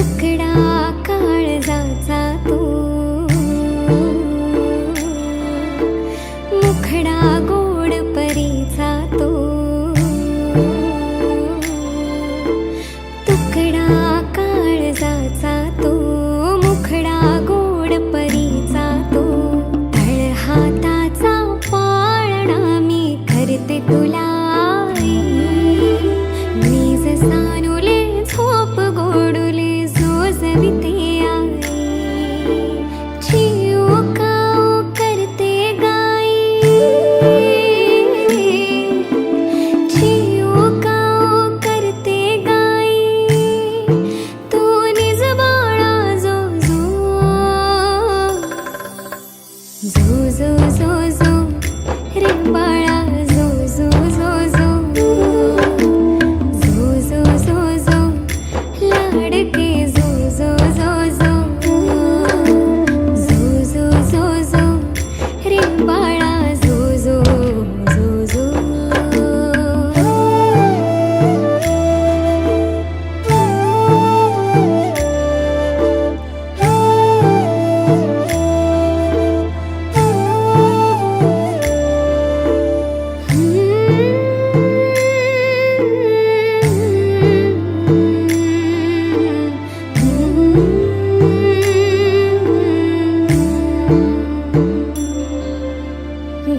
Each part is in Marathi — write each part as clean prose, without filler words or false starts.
तुकडा काळजाचा तो, मुखडा गोड परीचा तो, तुकडा काळजाचा तो, मुखडा गोड परीचा तो, तळहाताचा पाळणा मी करते तुला आई, नीज सानुले झोप गोडुले जोजविते आई, चिऊ काऊ करते गाई, चिऊ काऊ करते गाई, तू निज बाळा जो जो, जो जो जो जो रे बाळा जो जो जो जो, जो जो जो जो लाडके जो जो जो जो, जो जो जो जो रे बाळा जो जो जो जो.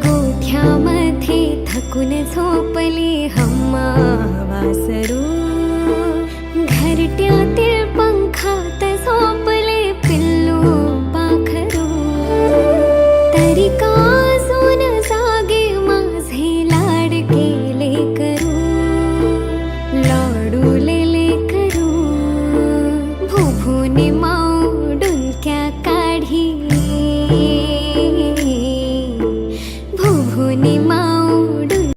गोठ्यामध्ये थकून झोपली हम्मा वासरू, घरट्यातील पंखात झोप